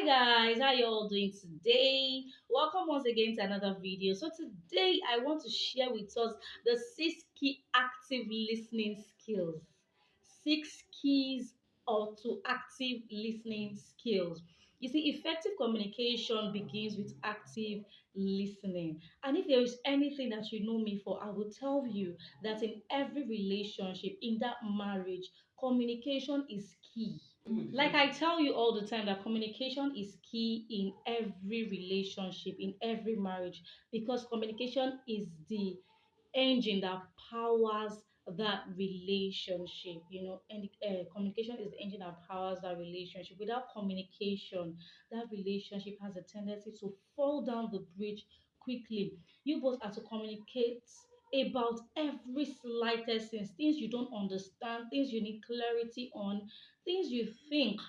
Guys, how you all doing today? Welcome once again to another video. So today I want to share with us the 6 key active listening skills. 6 keys or to active listening skills. You see, effective communication begins with active listening. And if there is anything that you know me for, I will tell you that in every relationship, in that marriage, communication is key. Like I tell you all the time that communication is key in every relationship, in every marriage, because communication is the engine that powers that relationship, and communication is the engine that powers that relationship. Without communication, that relationship has a tendency to fall down the bridge quickly. You both have to communicate about every slightest things you don't understand, things you need clarity on, things you think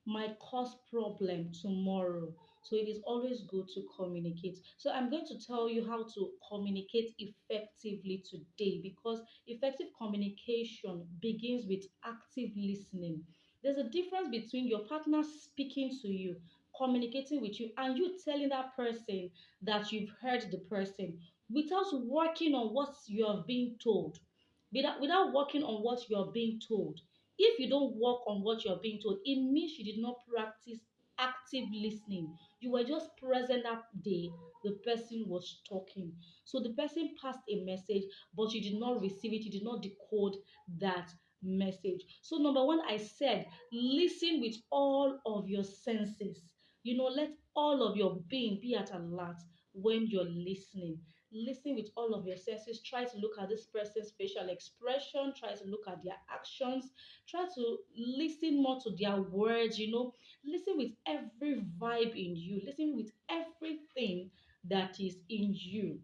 might cause problem tomorrow. So it is always good to communicate. So I'm going to tell you how to communicate effectively today, because effective communication begins with active listening. There's a difference between your partner speaking to you, communicating with you, and you telling that person that you've heard the person without working on what you are being told. Without working on what you're being told. If you don't work on what you're being told, it means you did not practice active listening. You were just present that day the person was talking. So the person passed a message, but you did not receive it, you did not decode that message. So, number one, I said, listen with all of your senses. Let all of your being be at alert when you're listening. Listen with all of your senses. Try to look at this person's facial expression, try to look at their actions, try to listen more to their words. Listen with every vibe in you, listen with everything that is in you.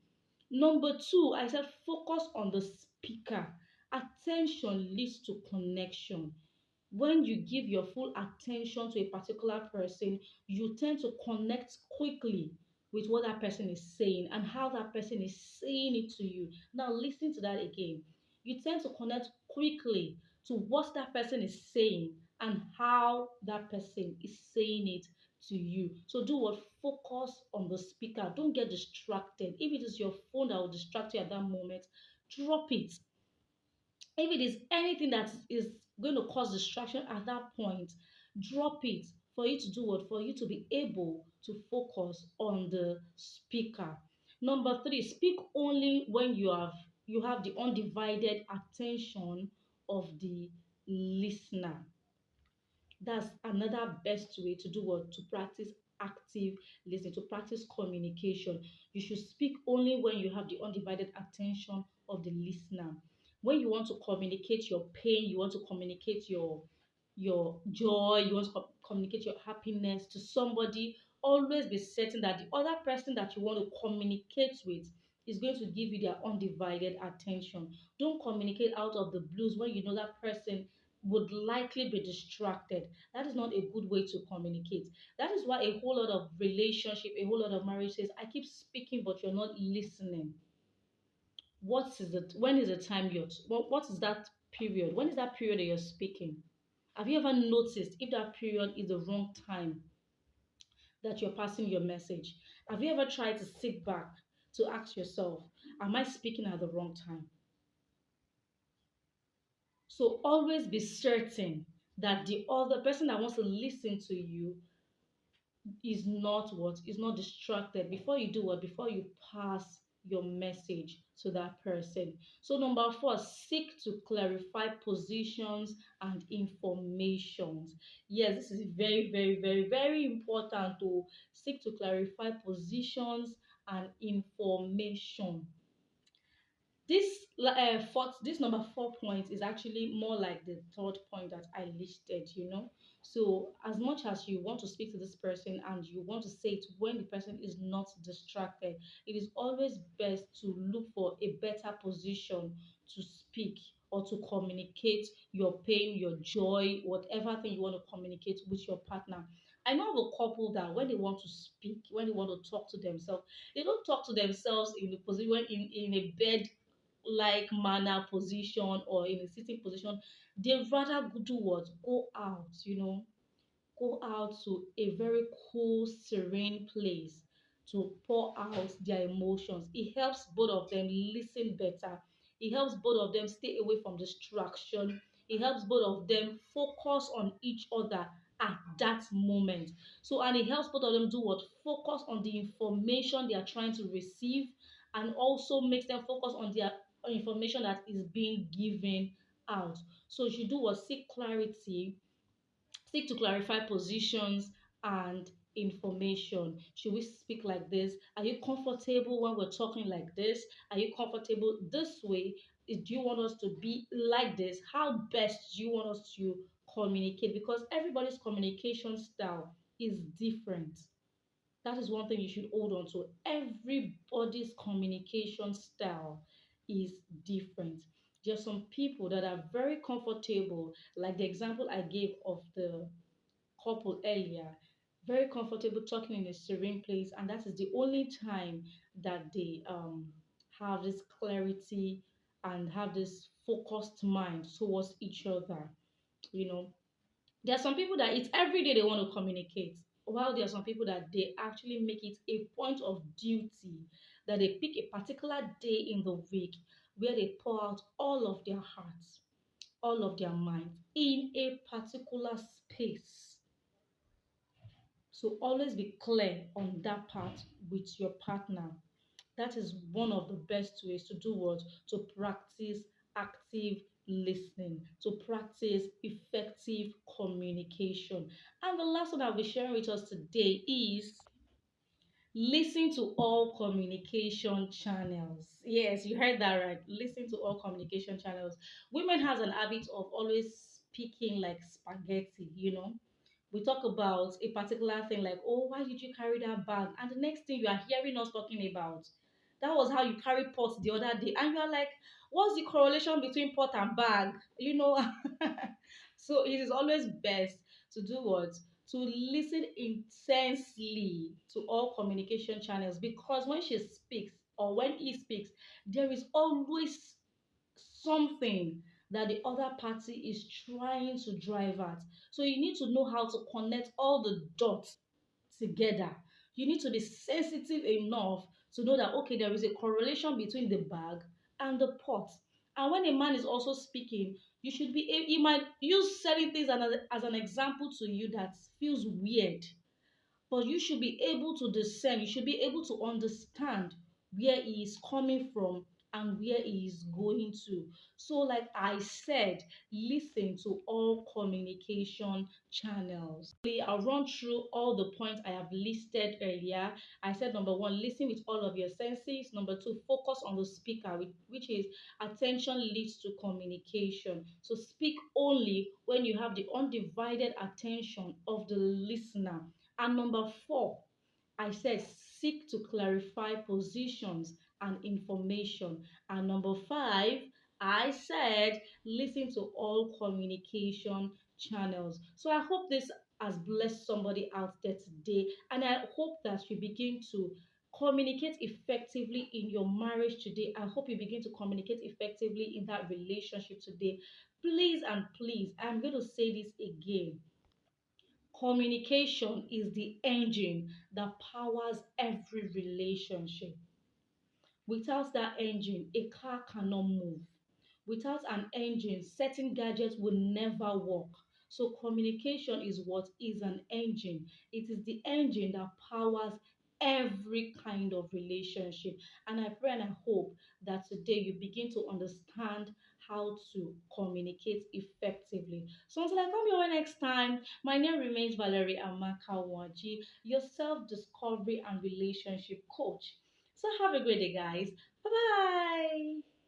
Number two, I said focus on the speaker. Attention leads to connection. When you give your full attention to a particular person, you tend to connect quickly with what that person is saying and how that person is saying it to you. Now, listen to that again. You tend to connect quickly to what that person is saying and how that person is saying it to you. So, do what? Focus on the speaker. Don't get distracted. If it is your phone that will distract you at that moment, drop it. If it is anything that is going to cause distraction at that point, drop it for you to do what? For you to be able to focus on the speaker. Number three, speak only when you have the undivided attention of the listener. That's another best way to do what? To practice active listening, to practice communication. You should speak only when you have the undivided attention of the listener. When you want to communicate your pain, you want to communicate your joy, you want to communicate your happiness to somebody, always be certain that the other person that you want to communicate with is going to give you their undivided attention. Don't communicate out of the blues when you know that person would likely be distracted. That is not a good way to communicate. That is why a whole lot of relationship, a whole lot of marriage says, I keep speaking, but you're not listening. What is it? When is the time what is that period? When is that period that you're speaking? Have you ever noticed if that period is the wrong time that you're passing your message? Have you ever tried to sit back to ask yourself, am I speaking at the wrong time? So always be certain that the other person that wants to listen to you is not distracted before you do what before you pass your message to that person. So number four, seek to clarify positions and informations. Yes, this is very, very, very, very important to seek to clarify positions and information. This number 4 point is actually more like the third point that I listed. So as much as you want to speak to this person and you want to say it when the person is not distracted, it is always best to look for a better position to speak or to communicate your pain, your joy, whatever thing you want to communicate with your partner. I know of a couple that when they want to speak, when they want to talk to themselves, they don't talk to themselves in the position in a bed like manner position or in a sitting position. They rather do what? Go out, go out to a very cool, serene place to pour out their emotions. It helps both of them listen better. It helps both of them stay away from distraction. It helps both of them focus on each other at that moment. So, and it helps both of them do what? Focus on the information they are trying to receive, and also makes them focus on their information that is being given out. So, you should do what? Seek clarity, seek to clarify positions and information. Should we speak like this? Are you comfortable when we're talking like this? Are you comfortable this way? Do you want us to be like this? How best do you want us to communicate? Because everybody's communication style is different. That is one thing you should hold on to. Everybody's communication style is different. There's some people that are very comfortable, like the example I gave of the couple earlier, very comfortable talking in a serene place, and that is the only time that they have this clarity and have this focused mind towards each other. You know, there are some people that it's every day they want to communicate, while there are some people that they actually make it a point of duty that they pick a particular day in the week where they pour out all of their hearts, all of their minds in a particular space. So always be clear on that part with your partner. That is one of the best ways to do what? To practice active listening, to practice effective communication. And the last one I'll be sharing with us today is listen to all communication channels. Yes, you heard that right. Listen to all communication channels. Women has an habit of always speaking like spaghetti, you know. We talk about a particular thing like, oh, why did you carry that bag? And the next thing you are hearing us talking about, that was how you carried pot the other day. And you are like, what's the correlation between pot and bag? You know, so it is always best to do what? To listen intensely to all communication channels, because when she speaks or when he speaks, there is always something that the other party is trying to drive at. So you need to know how to connect all the dots together. You need to be sensitive enough to know that, okay, there is a correlation between the bag and the pot. And when a man is also speaking, you should be, he might use certain things as an example to you that feels weird, but you should be able to discern, you should be able to understand where he is coming from and where he is going to. So, like I said, listen to all communication channels. I'll run through all the points I have listed earlier. I said number one, listen with all of your senses. Number two, focus on the speaker, which is attention leads to communication. So speak only when you have the undivided attention of the listener. And number four, I said seek to clarify positions and information. And number five, I said listen to all communication channels. So I hope this has blessed somebody out there today. And I hope that you begin to communicate effectively in your marriage today. I hope you begin to communicate effectively in that relationship today. Please and please, I'm going to say this again. Communication is the engine that powers every relationship. Without that engine, a car cannot move. Without an engine, certain gadgets will never work. So, communication is what is an engine. It is the engine that powers every kind of relationship. And I pray and I hope that today you begin to understand how to communicate effectively. So, until I come your way next time, my name remains Valerie Amaka Waji, your self discovery and relationship coach. So, have a great day, guys. Bye bye.